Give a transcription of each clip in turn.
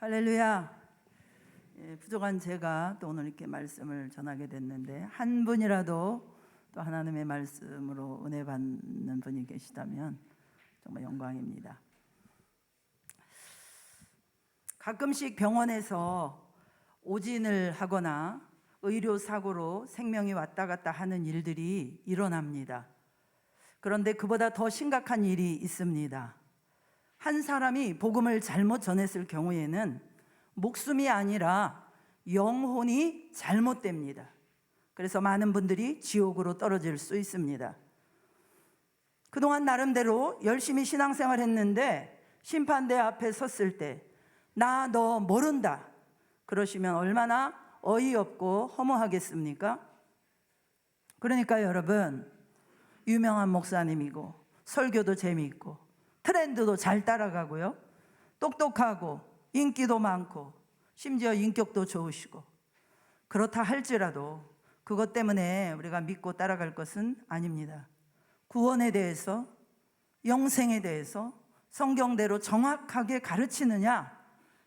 할렐루야. 부족한 제가 또 오늘 이렇게 말씀을 전하게 됐는데, 한 분이라도 또 하나님의 말씀으로 은혜 받는 분이 계시다면 정말 영광입니다. 가끔씩 병원에서 오진을 하거나 의료사고로 생명이 왔다 갔다 하는 일들이 일어납니다. 그런데 그보다 더 심각한 일이 있습니다. 한 사람이 복음을 잘못 전했을 경우에는 목숨이 아니라 영혼이 잘못됩니다. 그래서 많은 분들이 지옥으로 떨어질 수 있습니다. 그동안 나름대로 열심히 신앙생활 했는데 심판대 앞에 섰을 때 나 너 모른다 그러시면 얼마나 어이없고 허무하겠습니까? 그러니까 여러분, 유명한 목사님이고 설교도 재미있고 트렌드도 잘 따라가고요, 똑똑하고 인기도 많고 심지어 인격도 좋으시고, 그렇다 할지라도 그것 때문에 우리가 믿고 따라갈 것은 아닙니다. 구원에 대해서, 영생에 대해서 성경대로 정확하게 가르치느냐,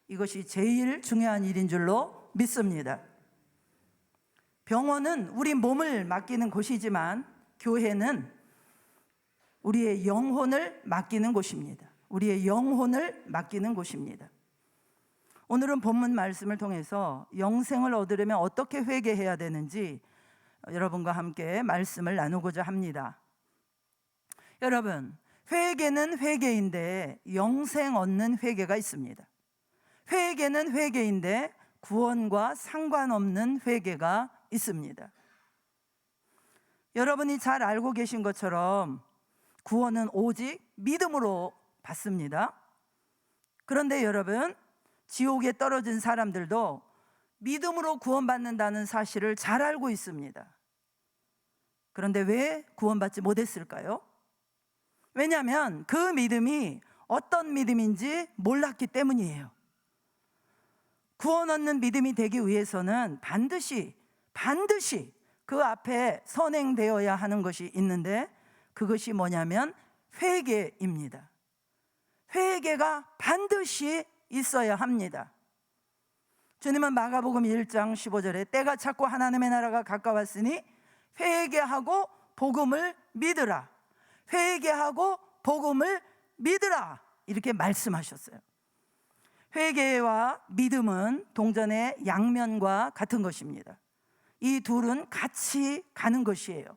이것이 제일 중요한 일인 줄로 믿습니다. 병원은 우리 몸을 맡기는 곳이지만 교회는 우리의 영혼을 맡기는 곳입니다. 우리의 영혼을 맡기는 곳입니다. 오늘은 본문 말씀을 통해서 영생을 얻으려면 어떻게 회개해야 되는지 여러분과 함께 말씀을 나누고자 합니다. 여러분, 회개는 회개인데 영생 얻는 회개가 있습니다. 회개는 회개인데 구원과 상관없는 회개가 있습니다. 여러분이 잘 알고 계신 것처럼 구원은 오직 믿음으로 받습니다. 그런데 여러분, 지옥에 떨어진 사람들도 믿음으로 구원받는다는 사실을 잘 알고 있습니다. 그런데 왜 구원받지 못했을까요? 왜냐하면 그 믿음이 어떤 믿음인지 몰랐기 때문이에요. 구원 얻는 믿음이 되기 위해서는 반드시 그 앞에 선행되어야 하는 것이 있는데, 그것이 뭐냐면 회개입니다. 회개가 반드시 있어야 합니다. 주님은 마가복음 1장 15절에 때가 찼고 하나님의 나라가 가까웠으니 회개하고 복음을 믿으라, 회개하고 복음을 믿으라, 이렇게 말씀하셨어요. 회개와 믿음은 동전의 양면과 같은 것입니다. 이 둘은 같이 가는 것이에요.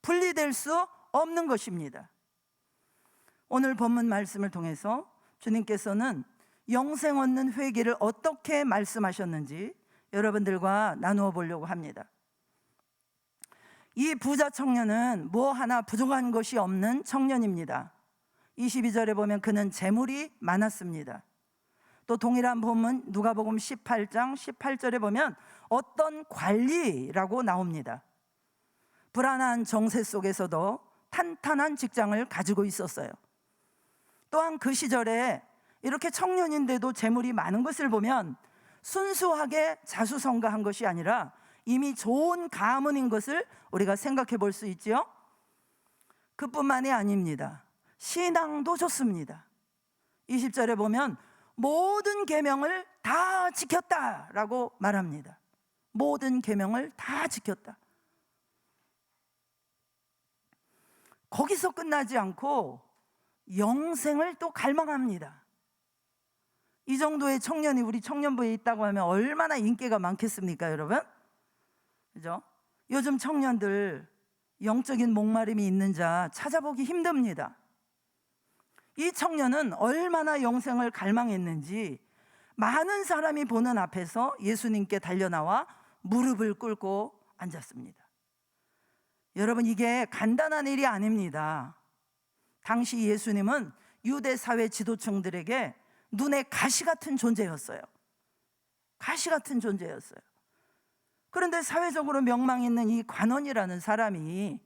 분리될 수 없는 것입니다. 오늘 본문 말씀을 통해서 주님께서는 영생 얻는 회개를 어떻게 말씀하셨는지 여러분들과 나누어 보려고 합니다. 이 부자 청년은 뭐 하나 부족한 것이 없는 청년입니다. 22절에 보면 그는 재물이 많았습니다. 또 동일한 본문 누가복음 18장 18절에 보면 어떤 관리라고 나옵니다. 불안한 정세 속에서도 탄탄한 직장을 가지고 있었어요. 또한 그 시절에 이렇게 청년인데도 재물이 많은 것을 보면 순수하게 자수성가한 것이 아니라 이미 좋은 가문인 것을 우리가 생각해 볼 수 있죠. 그뿐만이 아닙니다. 신앙도 좋습니다. 20절에 보면 모든 계명을 다 지켰다라고 말합니다. 모든 계명을 다 지켰다. 거기서 끝나지 않고 영생을 또 갈망합니다. 이 정도의 청년이 우리 청년부에 있다고 하면 얼마나 인기가 많겠습니까, 여러분? 그죠? 요즘 청년들 영적인 목마름이 있는 자 찾아보기 힘듭니다. 이 청년은 얼마나 영생을 갈망했는지 많은 사람이 보는 앞에서 예수님께 달려나와 무릎을 꿇고 앉았습니다. 여러분, 이게 간단한 일이 아닙니다. 당시 예수님은 유대 사회 지도층들에게 눈에 가시 같은 존재였어요. 가시 같은 존재였어요. 그런데 사회적으로 명망 있는 이 관원이라는 사람이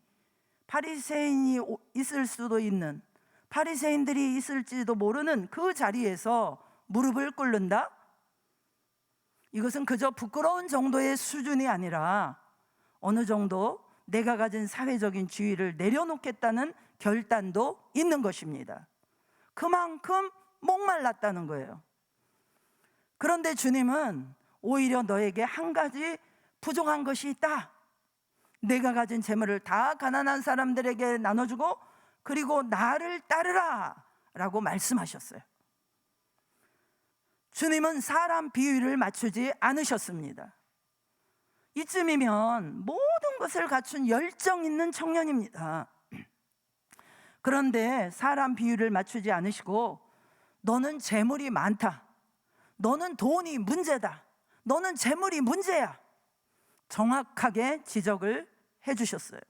바리새인이 있을 수도 있는, 바리새인들이 있을지도 모르는 그 자리에서 무릎을 꿇는다? 이것은 그저 부끄러운 정도의 수준이 아니라 어느 정도 내가 가진 사회적인 지위를 내려놓겠다는 결단도 있는 것입니다. 그만큼 목말랐다는 거예요. 그런데 주님은 오히려 너에게 한 가지 부족한 것이 있다. 내가 가진 재물을 다 가난한 사람들에게 나눠주고 그리고 나를 따르라 라고 말씀하셨어요. 주님은 사람 비율을 맞추지 않으셨습니다. 이쯤이면 모든 것을 갖춘 열정 있는 청년입니다. 그런데 사람 비율을 맞추지 않으시고 너는 재물이 많다, 너는 돈이 문제다, 너는 재물이 문제야, 정확하게 지적을 해주셨어요.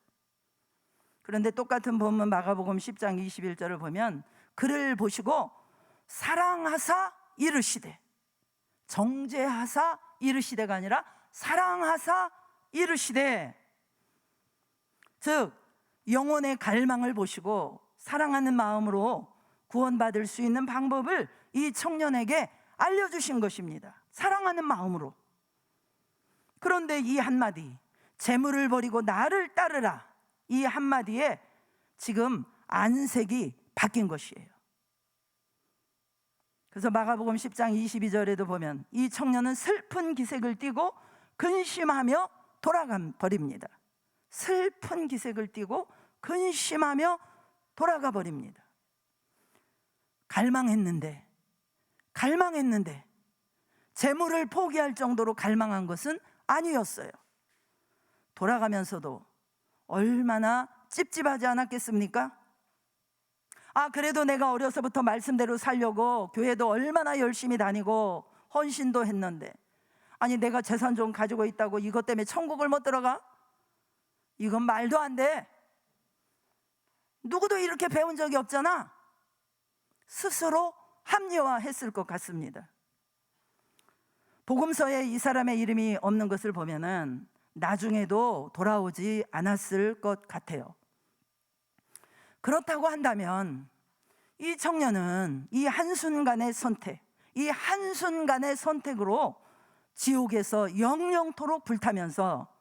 그런데 똑같은 본문 마가복음 10장 21절을 보면 그를 보시고 사랑하사 이르시되, 정죄하사 이르시되가 아니라 사랑하사 이르시되, 즉 영혼의 갈망을 보시고 사랑하는 마음으로 구원받을 수 있는 방법을 이 청년에게 알려주신 것입니다. 사랑하는 마음으로. 그런데 이 한마디, 재물을 버리고 나를 따르라, 이 한마디에 지금 안색이 바뀐 것이에요. 그래서 마가복음 10장 22절에도 보면 이 청년은 슬픈 기색을 띠고 근심하며 돌아가 버립니다. 슬픈 기색을 띠고 근심하며 돌아가 버립니다. 갈망했는데 재물을 포기할 정도로 갈망한 것은 아니었어요. 돌아가면서도 얼마나 찝찝하지 않았겠습니까? 그래도 내가 어려서부터 말씀대로 살려고 교회도 얼마나 열심히 다니고 헌신도 했는데, 아니 내가 재산 좀 가지고 있다고 이것 때문에 천국을 못 들어가? 이건 말도 안 돼. 누구도 이렇게 배운 적이 없잖아. 스스로 합리화했을 것 같습니다. 복음서에 이 사람의 이름이 없는 것을 보면은 나중에도 돌아오지 않았을 것 같아요. 그렇다고 한다면 이 청년은 이 한순간의 선택으로 지옥에서 영영토록 불타면서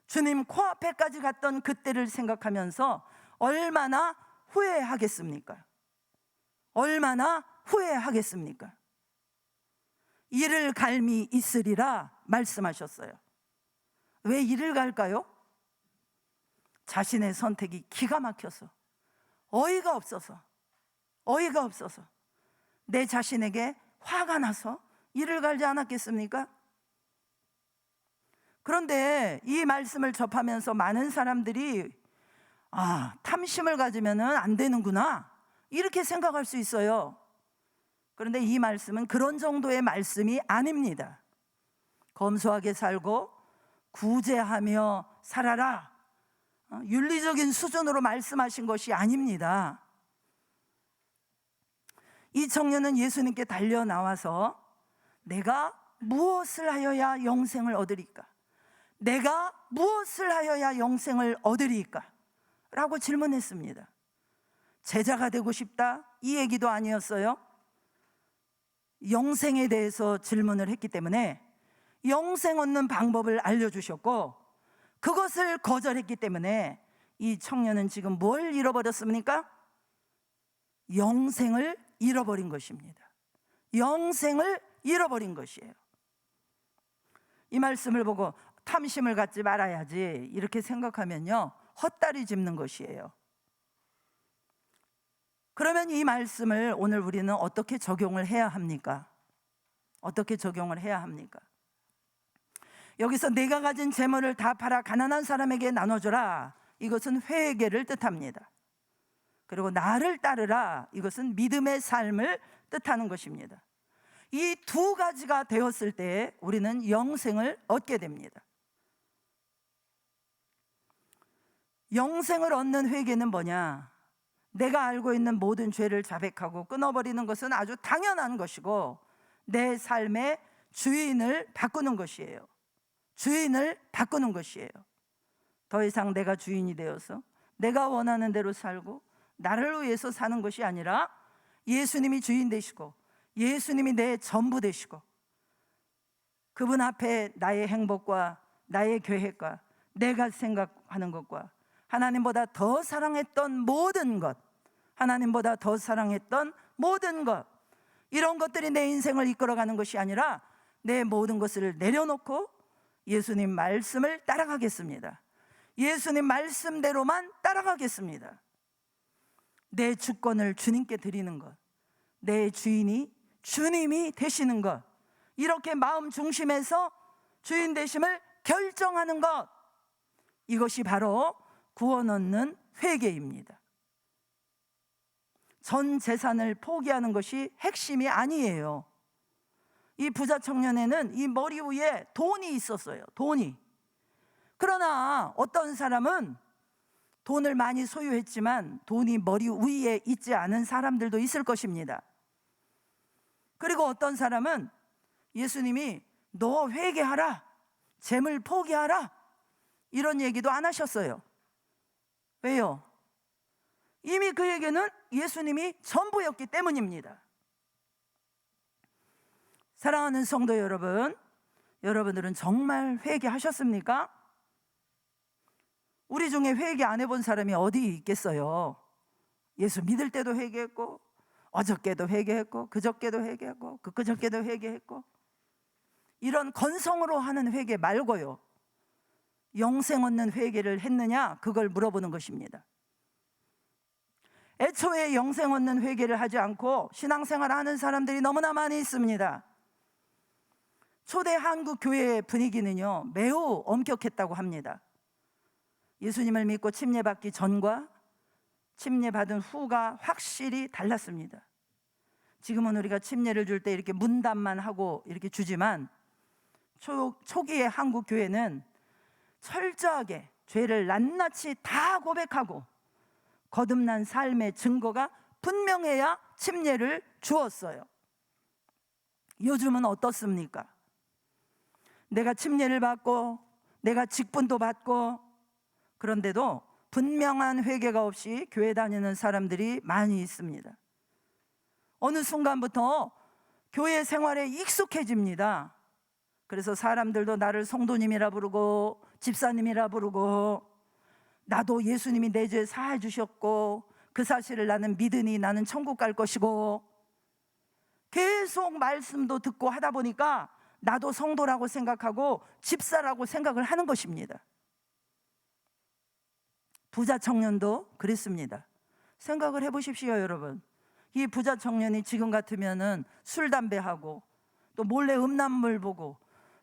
주님 코앞에까지 갔던 그때를 생각하면서 얼마나 후회하겠습니까? 얼마나 후회하겠습니까? 이를 갈미 있으리라 말씀하셨어요. 왜 이를 갈까요? 자신의 선택이 기가 막혀서, 어이가 없어서 내 자신에게 화가 나서 이를 갈지 않았겠습니까? 그런데 이 말씀을 접하면서 많은 사람들이 탐심을 가지면 안 되는구나 이렇게 생각할 수 있어요. 그런데 이 말씀은 그런 정도의 말씀이 아닙니다. 검소하게 살고 구제하며 살아라, 윤리적인 수준으로 말씀하신 것이 아닙니다. 이 청년은 예수님께 달려 나와서 내가 무엇을 하여야 영생을 얻으리까? 내가 무엇을 하여야 영생을 얻으리까? 라고 질문했습니다. 제자가 되고 싶다? 이 얘기도 아니었어요. 영생에 대해서 질문을 했기 때문에 영생 얻는 방법을 알려주셨고, 그것을 거절했기 때문에 이 청년은 지금 뭘 잃어버렸습니까? 영생을 잃어버린 것입니다. 영생을 잃어버린 것이에요. 이 말씀을 보고 탐심을 갖지 말아야지 이렇게 생각하면요, 헛다리 짚는 것이에요. 그러면 이 말씀을 오늘 우리는 어떻게 적용을 해야 합니까? 어떻게 적용을 해야 합니까? 여기서 내가 가진 재물을 다 팔아 가난한 사람에게 나눠줘라, 이것은 회개를 뜻합니다. 그리고 나를 따르라, 이것은 믿음의 삶을 뜻하는 것입니다. 이 두 가지가 되었을 때 우리는 영생을 얻게 됩니다. 영생을 얻는 회개는 뭐냐? 내가 알고 있는 모든 죄를 자백하고 끊어버리는 것은 아주 당연한 것이고, 내 삶의 주인을 바꾸는 것이에요. 주인을 바꾸는 것이에요. 더 이상 내가 주인이 되어서 내가 원하는 대로 살고 나를 위해서 사는 것이 아니라 예수님이 주인 되시고 예수님이 내 전부 되시고, 그분 앞에 나의 행복과 나의 계획과 내가 생각하는 것과 하나님보다 더 사랑했던 모든 것, 하나님보다 더 사랑했던 모든 것, 이런 것들이 내 인생을 이끌어가는 것이 아니라 내 모든 것을 내려놓고 예수님 말씀을 따라가겠습니다. 예수님 말씀대로만 따라가겠습니다. 내 주권을 주님께 드리는 것, 내 주인이 주님이 되시는 것, 이렇게 마음 중심에서 주인 되심을 결정하는 것, 이것이 바로 구원 얻는 회개입니다. 전 재산을 포기하는 것이 핵심이 아니에요. 이 부자 청년에는 이 머리 위에 돈이 있었어요. 돈이. 그러나 어떤 사람은 돈을 많이 소유했지만 돈이 머리 위에 있지 않은 사람들도 있을 것입니다. 그리고 어떤 사람은 예수님이 너 회개하라, 재물 포기하라, 이런 얘기도 안 하셨어요. 왜요? 이미 그에게는 예수님이 전부였기 때문입니다. 사랑하는 성도 여러분, 여러분들은 정말 회개하셨습니까? 우리 중에 회개 안 해본 사람이 어디 있겠어요? 예수 믿을 때도 회개했고, 어저께도 회개했고, 그저께도 회개했고, 그저께도 회개했고, 이런 건성으로 하는 회개 말고요, 영생 얻는 회개를 했느냐, 그걸 물어보는 것입니다. 애초에 영생 얻는 회개를 하지 않고 신앙생활을 하는 사람들이 너무나 많이 있습니다. 초대 한국 교회의 분위기는요, 매우 엄격했다고 합니다. 예수님을 믿고 침례받기 전과 침례받은 후가 확실히 달랐습니다. 지금은 우리가 침례를 줄 때 이렇게 문답만 하고 이렇게 주지만 초기의 한국 교회는 철저하게 죄를 낱낱이 다 고백하고 거듭난 삶의 증거가 분명해야 침례를 주었어요. 요즘은 어떻습니까? 내가 침례를 받고 내가 직분도 받고 그런데도 분명한 회개가 없이 교회 다니는 사람들이 많이 있습니다. 어느 순간부터 교회 생활에 익숙해집니다. 그래서 사람들도 나를 성도님이라 부르고 집사님이라 부르고, 나도 예수님이 내 죄 사해 주셨고 그 사실을 나는 믿으니 나는 천국 갈 것이고, 계속 말씀도 듣고 하다 보니까 나도 성도라고 생각하고 집사라고 생각을 하는 것입니다. 부자 청년도 그랬습니다. 생각을 해보십시오, 여러분. 이 부자 청년이 지금 같으면은 술, 담배하고 또 몰래 음란물 보고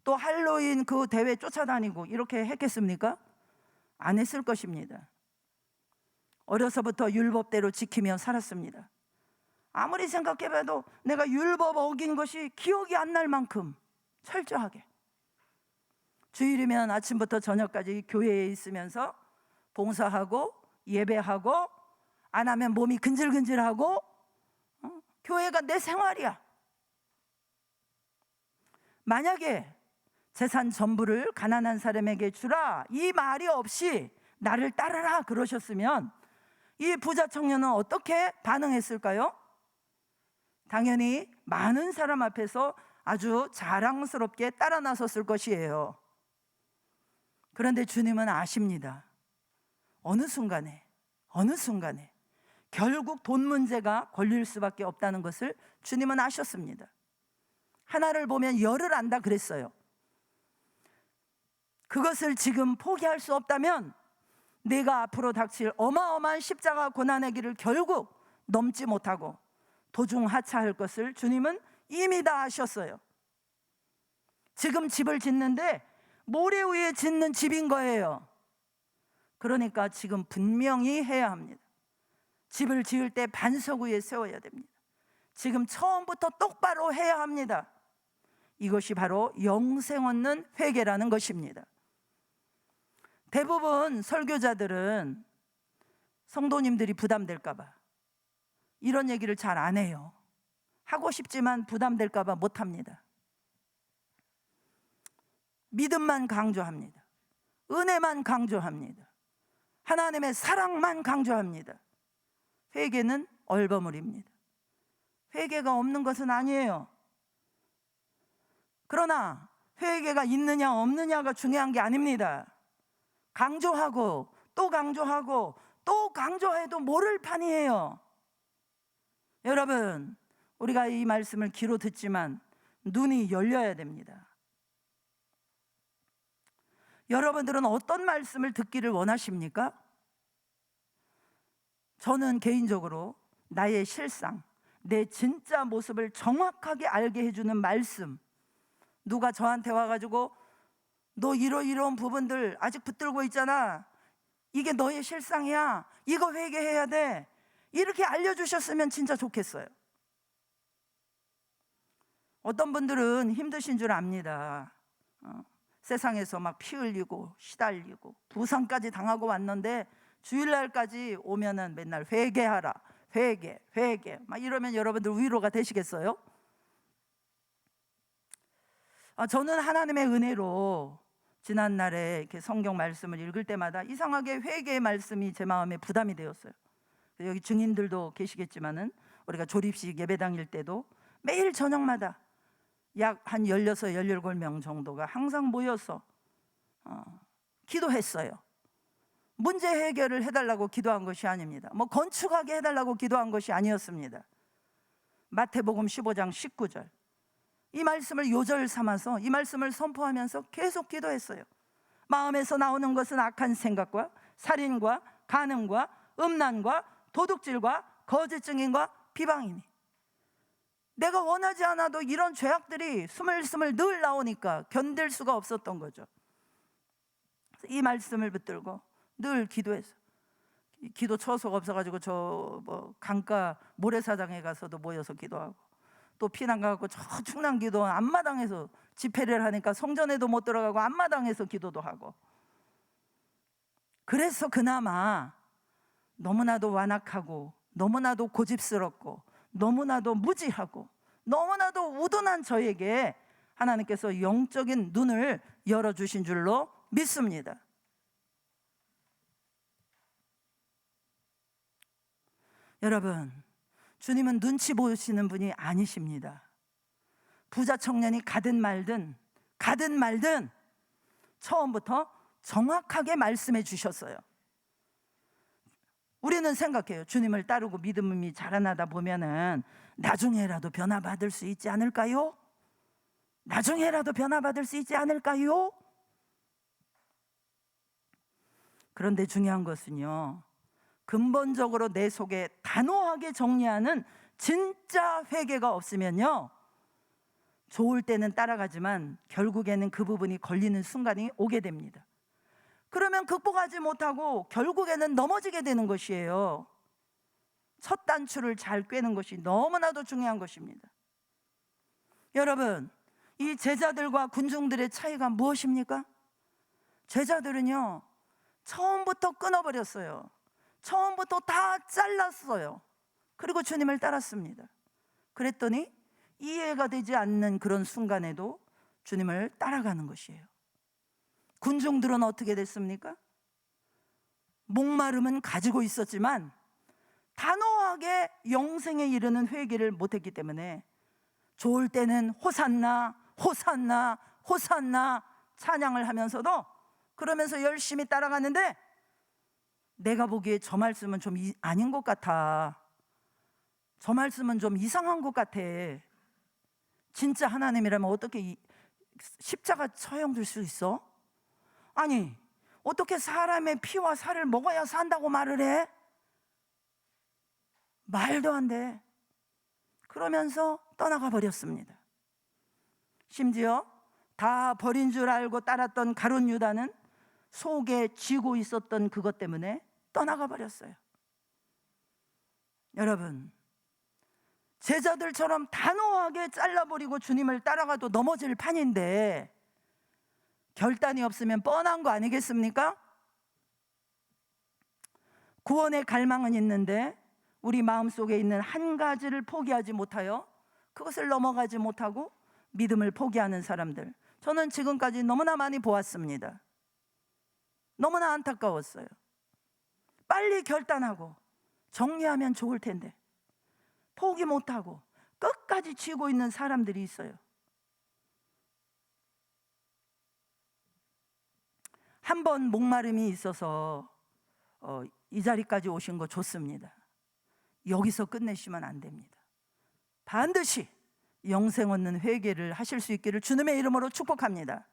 또 할로윈 그 대회 쫓아다니고 이렇게 했겠습니까? 안 했을 것입니다. 어려서부터 율법대로 지키며 살았습니다. 아무리 생각해봐도 내가 율법 어긴 것이 기억이 안 날 만큼 철저하게 주일이면 아침부터 저녁까지 교회에 있으면서 봉사하고 예배하고, 안 하면 몸이 근질근질하고, 교회가 내 생활이야. 만약에 재산 전부를 가난한 사람에게 주라 이 말이 없이 나를 따르라 그러셨으면 이 부자 청년은 어떻게 반응했을까요? 당연히 많은 사람 앞에서 아주 자랑스럽게 따라 나섰을 것이에요. 그런데 주님은 아십니다. 어느 순간에 결국 돈 문제가 걸릴 수밖에 없다는 것을 주님은 아셨습니다. 하나를 보면 열을 안다 그랬어요. 그것을 지금 포기할 수 없다면 내가 앞으로 닥칠 어마어마한 십자가 고난의 길을 결국 넘지 못하고 도중 하차할 것을 주님은 이미 다 아셨어요. 지금 집을 짓는데 모래 위에 짓는 집인 거예요. 그러니까 지금 분명히 해야 합니다. 집을 지을 때 반석 위에 세워야 됩니다. 지금 처음부터 똑바로 해야 합니다. 이것이 바로 영생 얻는 회개라는 것입니다. 대부분 설교자들은 성도님들이 부담될까 봐 이런 얘기를 잘 안 해요. 하고 싶지만 부담될까 봐 못합니다. 믿음만 강조합니다. 은혜만 강조합니다. 하나님의 사랑만 강조합니다. 회개는 얼버무립니다. 회개가 없는 것은 아니에요. 그러나 회개가 있느냐 없느냐가 중요한 게 아닙니다. 강조하고 또 강조하고 또 강조해도 모를 판이에요. 여러분, 우리가 이 말씀을 귀로 듣지만 눈이 열려야 됩니다. 여러분들은 어떤 말씀을 듣기를 원하십니까? 저는 개인적으로 나의 실상, 내 진짜 모습을 정확하게 알게 해주는 말씀, 누가 저한테 와가지고 너 이런 부분들 아직 붙들고 있잖아, 이게 너의 실상이야, 이거 회개해야 돼, 이렇게 알려주셨으면 진짜 좋겠어요. 어떤 분들은 힘드신 줄 압니다. 세상에서 막 피 흘리고 시달리고 부상까지 당하고 왔는데 주일날까지 오면은 맨날 회개하라, 회개 막 이러면 여러분들 위로가 되시겠어요? 저는 하나님의 은혜로 지난날에 이렇게 성경 말씀을 읽을 때마다 이상하게 회개의 말씀이 제 마음에 부담이 되었어요. 여기 증인들도 계시겠지만은 우리가 조립식 예배 당일 때도 매일 저녁마다 약 한 16, 17명 정도가 항상 모여서 기도했어요. 문제 해결을 해달라고 기도한 것이 아닙니다. 뭐 건축하게 해달라고 기도한 것이 아니었습니다. 마태복음 15장 19절 이 말씀을 요절 삼아서 이 말씀을 선포하면서 계속 기도했어요. 마음에서 나오는 것은 악한 생각과 살인과 간음과 음란과 도둑질과 거짓 증인과 비방이니, 내가 원하지 않아도 이런 죄악들이 스물스물 늘 나오니까 견딜 수가 없었던 거죠. 이 말씀을 붙들고 늘 기도해서, 기도 처소가 없어가지고 저 강가 모래사장에 가서도 모여서 기도하고, 또 피난 가고 저 충남기도 앞마당에서 집회를 하니까 성전에도 못 들어가고 앞마당에서 기도도 하고, 그래서 그나마 너무나도 완악하고 너무나도 고집스럽고 너무나도 무지하고 너무나도 우둔한 저에게 하나님께서 영적인 눈을 열어주신 줄로 믿습니다. 여러분, 주님은 눈치 보시는 분이 아니십니다. 부자 청년이 가든 말든 처음부터 정확하게 말씀해 주셨어요. 우리는 생각해요. 주님을 따르고 믿음이 자라나다 보면은 나중에라도 변화받을 수 있지 않을까요? 나중에라도 변화받을 수 있지 않을까요? 그런데 중요한 것은요, 근본적으로 내 속에 단호하게 정리하는 진짜 회개가 없으면요, 좋을 때는 따라가지만 결국에는 그 부분이 걸리는 순간이 오게 됩니다. 그러면 극복하지 못하고 결국에는 넘어지게 되는 것이에요. 첫 단추를 잘 꿰는 것이 너무나도 중요한 것입니다. 여러분, 이 제자들과 군중들의 차이가 무엇입니까? 제자들은요, 처음부터 끊어버렸어요. 처음부터 다 잘랐어요. 그리고 주님을 따랐습니다. 그랬더니 이해가 되지 않는 그런 순간에도 주님을 따라가는 것이에요. 군중들은 어떻게 됐습니까? 목마름은 가지고 있었지만 단호하게 영생에 이르는 회개를 못했기 때문에 좋을 때는 호산나 호산나 호산나 찬양을 하면서도, 그러면서 열심히 따라가는데 내가 보기에 저 말씀은 좀 아닌 것 같아, 저 말씀은 좀 이상한 것 같아, 진짜 하나님이라면 어떻게 십자가 처형 줄 수 있어? 아니, 어떻게 사람의 피와 살을 먹어야 산다고 말을 해? 말도 안 돼. 그러면서 떠나가 버렸습니다. 심지어 다 버린 줄 알고 따랐던 가룟 유다는 속에 쥐고 있었던 그것 때문에 떠나가 버렸어요. 여러분, 제자들처럼 단호하게 잘라버리고 주님을 따라가도 넘어질 판인데 결단이 없으면 뻔한 거 아니겠습니까? 구원의 갈망은 있는데 우리 마음속에 있는 한 가지를 포기하지 못하여 그것을 넘어가지 못하고 믿음을 포기하는 사람들, 저는 지금까지 너무나 많이 보았습니다. 너무나 안타까웠어요. 빨리 결단하고 정리하면 좋을 텐데 포기 못하고 끝까지 쥐고 있는 사람들이 있어요. 한 번 목마름이 있어서 이 자리까지 오신 거 좋습니다. 여기서 끝내시면 안 됩니다. 반드시 영생 얻는 회개를 하실 수 있기를 주님의 이름으로 축복합니다.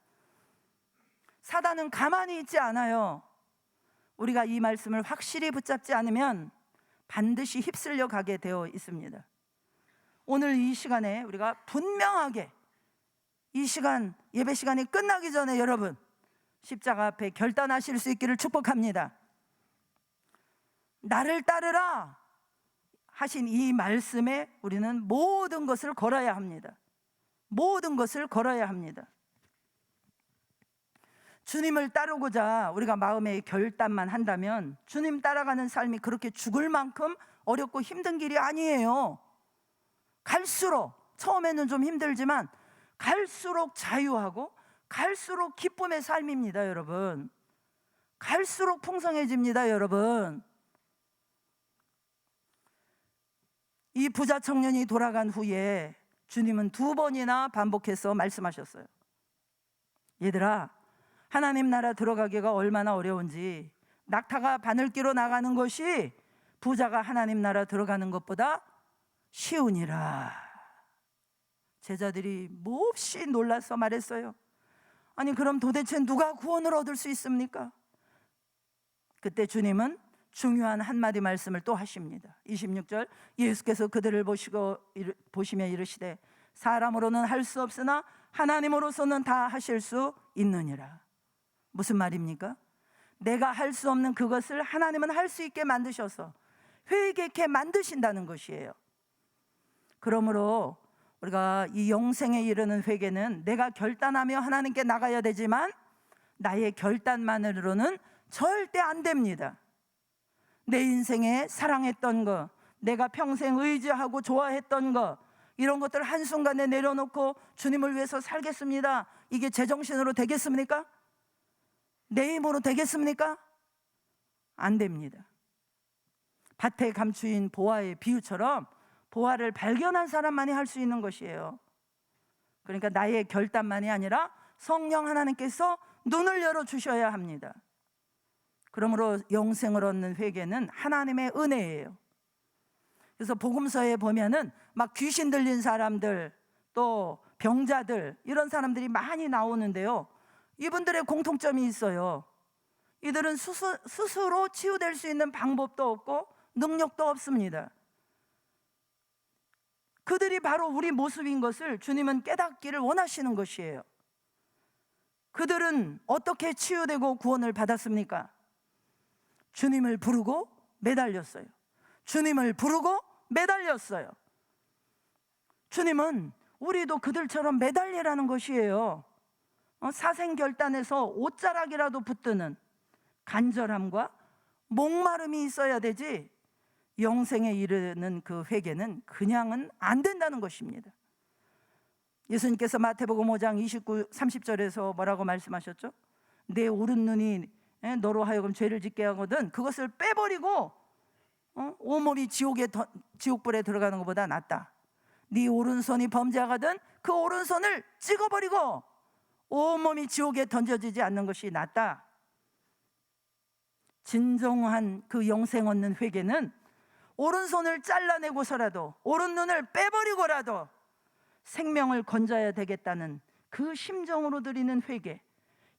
사단은 가만히 있지 않아요. 우리가 이 말씀을 확실히 붙잡지 않으면 반드시 휩쓸려 가게 되어 있습니다. 오늘 이 시간에 우리가 분명하게 이 시간, 예배 시간이 끝나기 전에 여러분 십자가 앞에 결단하실 수 있기를 축복합니다. 나를 따르라 하신 이 말씀에 우리는 모든 것을 걸어야 합니다. 모든 것을 걸어야 합니다. 주님을 따르고자 우리가 마음의 결단만 한다면 주님 따라가는 삶이 그렇게 죽을 만큼 어렵고 힘든 길이 아니에요. 갈수록, 처음에는 좀 힘들지만 갈수록 자유하고 갈수록 기쁨의 삶입니다. 여러분, 갈수록 풍성해집니다. 여러분, 이 부자 청년이 돌아간 후에 주님은 2번이나 반복해서 말씀하셨어요. 얘들아, 하나님 나라 들어가기가 얼마나 어려운지, 낙타가 바늘기로 나가는 것이 부자가 하나님 나라 들어가는 것보다 쉬우니라. 제자들이 몹시 놀라서 말했어요. 아니, 그럼 도대체 누가 구원을 얻을 수 있습니까? 그때 주님은 중요한 한마디 말씀을 또 하십니다. 26절, 예수께서 그들을 보시며 이르시되 사람으로는 할 수 없으나 하나님으로서는 다 하실 수 있느니라. 무슨 말입니까? 내가 할 수 없는 그것을 하나님은 할 수 있게 만드셔서 회개케 만드신다는 것이에요. 그러므로 우리가 이 영생에 이르는 회개는 내가 결단하며 하나님께 나가야 되지만 나의 결단만으로는 절대 안 됩니다. 내 인생에 사랑했던 거, 내가 평생 의지하고 좋아했던 거, 이런 것들 한순간에 내려놓고 주님을 위해서 살겠습니다, 이게 제정신으로 되겠습니까? 내 힘으로 되겠습니까? 안 됩니다. 밭에 감추인 보화의 비유처럼 보화를 발견한 사람만이 할 수 있는 것이에요. 그러니까 나의 결단만이 아니라 성령 하나님께서 눈을 열어주셔야 합니다. 그러므로 영생을 얻는 회개는 하나님의 은혜예요. 그래서 복음서에 보면은 막 귀신 들린 사람들, 또 병자들, 이런 사람들이 많이 나오는데요, 이분들의 공통점이 있어요. 이들은 스스로 치유될 수 있는 방법도 없고 능력도 없습니다. 그들이 바로 우리 모습인 것을 주님은 깨닫기를 원하시는 것이에요. 그들은 어떻게 치유되고 구원을 받았습니까? 주님을 부르고 매달렸어요. 주님을 부르고 매달렸어요. 주님은 우리도 그들처럼 매달리라는 것이에요. 사생결단에서 옷자락이라도 붙드는 간절함과 목마름이 있어야 되지, 영생에 이르는 그 회개는 그냥은 안 된다는 것입니다. 예수님께서 마태복음 5장 29, 30절에서 뭐라고 말씀하셨죠? 내 오른 눈이 너로 하여금 죄를 짓게 하거든 그것을 빼버리고 온몸이 지옥불에 들어가는 것보다 낫다. 네 오른손이 범죄하거든 그 오른손을 찍어버리고 온몸이 지옥에 던져지지 않는 것이 낫다. 진정한 그 영생 얻는 회개는 오른손을 잘라내고서라도, 오른 눈을 빼버리고라도 생명을 건져야 되겠다는 그 심정으로 드리는 회개,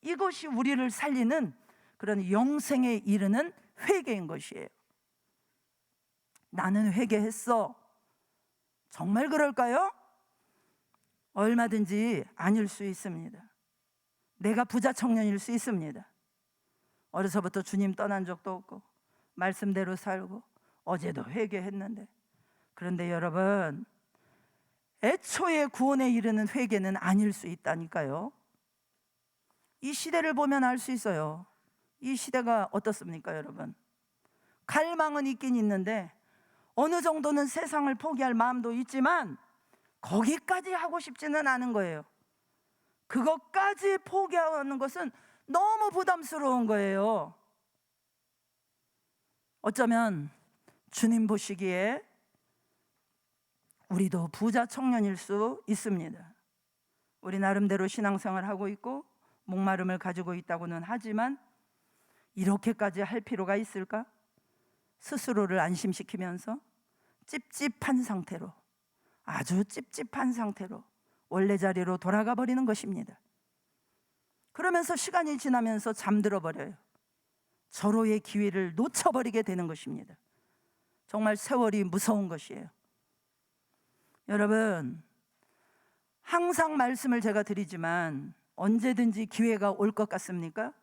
이것이 우리를 살리는 그런 영생에 이르는 회개인 것이에요. 나는 회개했어. 정말 그럴까요? 얼마든지 아닐 수 있습니다. 내가 부자 청년일 수 있습니다. 어려서부터 주님 떠난 적도 없고 말씀대로 살고 어제도 회개했는데, 그런데 여러분, 애초에 구원에 이르는 회개는 아닐 수 있다니까요. 이 시대를 보면 알 수 있어요. 이 시대가 어떻습니까 여러분? 갈망은 있긴 있는데 어느 정도는 세상을 포기할 마음도 있지만 거기까지 하고 싶지는 않은 거예요. 그것까지 포기하는 것은 너무 부담스러운 거예요. 어쩌면 주님 보시기에 우리도 부자 청년일 수 있습니다. 우리 나름대로 신앙생활을 하고 있고 목마름을 가지고 있다고는 하지만 이렇게까지 할 필요가 있을까? 스스로를 안심시키면서 찝찝한 상태로 아주 찝찝한 상태로 원래 자리로 돌아가 버리는 것입니다. 그러면서 시간이 지나면서 잠들어 버려요. 절호의 기회를 놓쳐버리게 되는 것입니다. 정말 세월이 무서운 것이에요. 여러분, 항상 말씀을 제가 드리지만 언제든지 기회가 올 것 같습니까?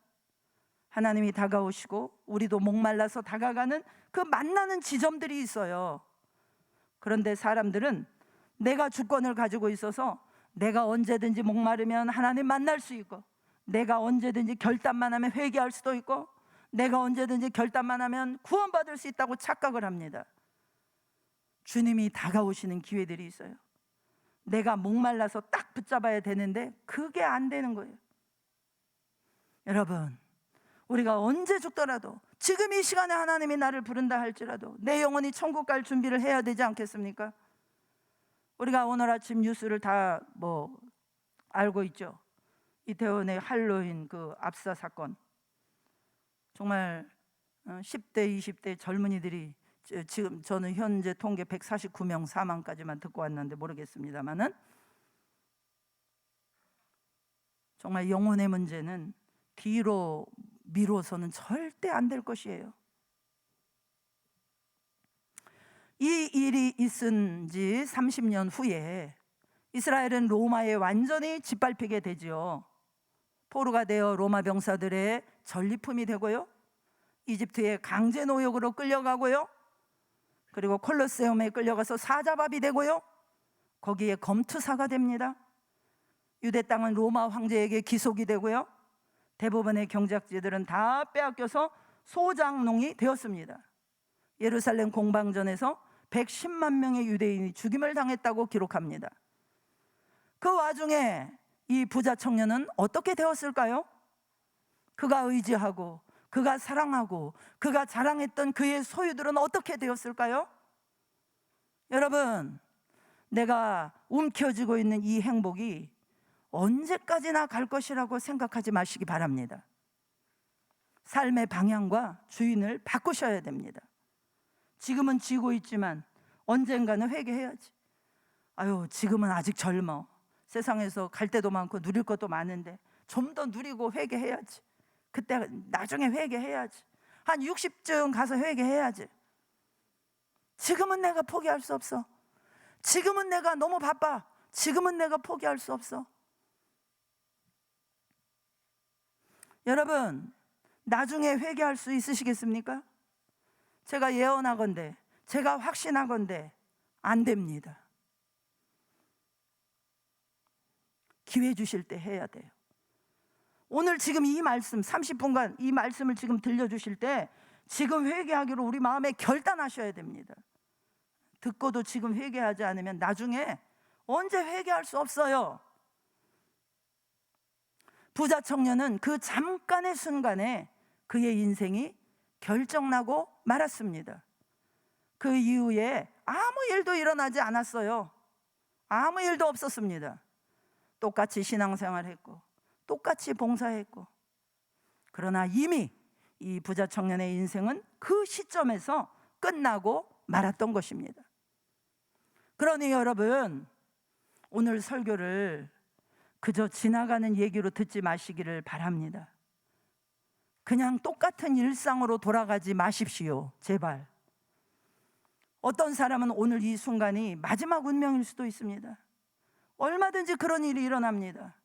하나님이 다가오시고 우리도 목말라서 다가가는 그 만나는 지점들이 있어요. 그런데 사람들은 내가 주권을 가지고 있어서 내가 언제든지 목마르면 하나님 만날 수 있고, 내가 언제든지 결단만 하면 회개할 수도 있고, 내가 언제든지 결단만 하면 구원받을 수 있다고 착각을 합니다. 주님이 다가오시는 기회들이 있어요. 내가 목말라서 딱 붙잡아야 되는데 그게 안 되는 거예요. 여러분, 우리가 언제 죽더라도 지금 이 시간에 하나님이 나를 부른다 할지라도 내 영혼이 천국 갈 준비를 해야 되지 않겠습니까? 우리가 오늘 아침 뉴스를 다 알고 있죠. 이태원의 할로윈 그 압사 사건, 정말 10대 20대 젊은이들이, 지금 저는 현재 통계 149명 사망까지만 듣고 왔는데 모르겠습니다만은, 정말 영혼의 문제는 뒤로 미뤄서는 절대 안 될 것이에요. 이 일이 있은 지 30년 후에 이스라엘은 로마에 완전히 짓밟히게 되지요. 포로가 되어 로마 병사들의 전리품이 되고요, 이집트의 강제 노역으로 끌려가고요, 그리고 콜로세움에 끌려가서 사자밥이 되고요, 거기에 검투사가 됩니다. 유대 땅은 로마 황제에게 기속이 되고요, 대부분의 경작지들은 다 빼앗겨서 소장농이 되었습니다. 예루살렘 공방전에서 110만 명의 유대인이 죽임을 당했다고 기록합니다. 그 와중에 이 부자 청년은 어떻게 되었을까요? 그가 의지하고 그가 사랑하고 그가 자랑했던 그의 소유들은 어떻게 되었을까요? 여러분, 내가 움켜쥐고 있는 이 행복이 언제까지나 갈 것이라고 생각하지 마시기 바랍니다. 삶의 방향과 주인을 바꾸셔야 됩니다. 지금은 쥐고 있지만 언젠가는 회개해야지. 지금은 아직 젊어. 세상에서 갈 데도 많고 누릴 것도 많은데 좀 더 누리고 회개해야지. 그때 나중에 회개해야지. 한 60쯤 가서 회개해야지. 지금은 내가 포기할 수 없어. 지금은 내가 너무 바빠. 지금은 내가 포기할 수 없어. 여러분, 나중에 회개할 수 있으시겠습니까? 제가 예언하건대, 제가 확신하건대 안 됩니다. 기회 주실 때 해야 돼요. 오늘 지금 이 말씀 30분간 이 말씀을 지금 들려주실 때 지금 회개하기로 우리 마음에 결단하셔야 됩니다. 듣고도 지금 회개하지 않으면 나중에 언제 회개할 수 없어요. 부자 청년은 그 잠깐의 순간에 그의 인생이 결정나고 말았습니다. 그 이후에 아무 일도 일어나지 않았어요. 아무 일도 없었습니다. 똑같이 신앙생활했고 똑같이 봉사했고, 그러나 이미 이 부자 청년의 인생은 그 시점에서 끝나고 말았던 것입니다. 그러니 여러분, 오늘 설교를 그저 지나가는 얘기로 듣지 마시기를 바랍니다. 그냥 똑같은 일상으로 돌아가지 마십시오, 제발. 어떤 사람은 오늘 이 순간이 마지막 운명일 수도 있습니다. 얼마든지 그런 일이 일어납니다.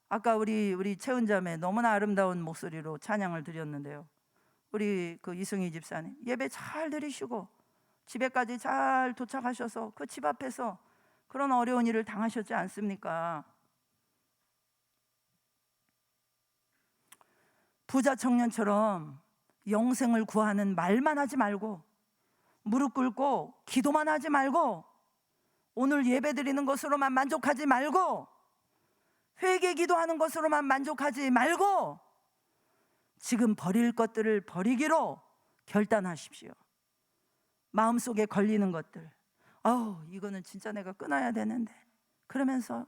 아까 우리 채은자매 너무나 아름다운 목소리로 찬양을 드렸는데요, 우리 그 이승희 집사님 예배 잘 드리시고 집에까지 잘 도착하셔서 그 집 앞에서 그런 어려운 일을 당하셨지 않습니까? 부자 청년처럼 영생을 구하는 말만 하지 말고, 무릎 꿇고 기도만 하지 말고, 오늘 예배 드리는 것으로만 만족하지 말고, 회개 기도하는 것으로만 만족하지 말고, 지금 버릴 것들을 버리기로 결단하십시오. 마음속에 걸리는 것들, 이거는 진짜 내가 끊어야 되는데, 그러면서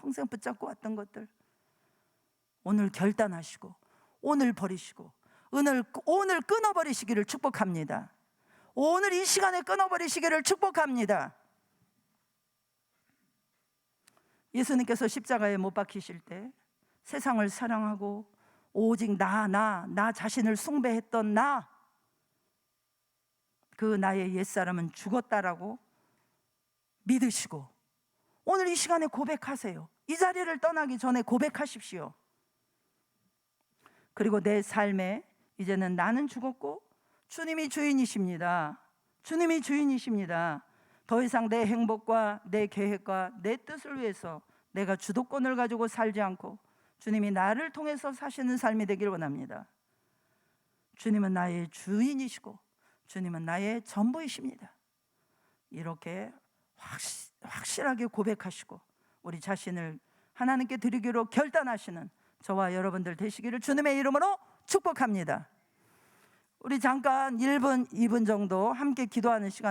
평생 붙잡고 왔던 것들 오늘 결단하시고 오늘 버리시고 오늘 끊어버리시기를 축복합니다. 오늘 이 시간에 끊어버리시기를 축복합니다. 예수님께서 십자가에 못 박히실 때 세상을 사랑하고 오직 나 자신을 숭배했던 그 나의 옛사람은 죽었다라고 믿으시고 오늘 이 시간에 고백하세요. 이 자리를 떠나기 전에 고백하십시오. 그리고 내 삶에 이제는 나는 죽었고 주님이 주인이십니다. 주님이 주인이십니다. 더 이상 내 행복과 내 계획과 내 뜻을 위해서 내가 주도권을 가지고 살지 않고 주님이 나를 통해서 사시는 삶이 되길 원합니다. 주님은 나의 주인이시고 주님은 나의 전부이십니다. 이렇게 확실하게 고백하시고 우리 자신을 하나님께 드리기로 결단하시는 저와 여러분들 되시기를 주님의 이름으로 축복합니다. 우리 잠깐 1분, 2분 정도 함께 기도하는 시간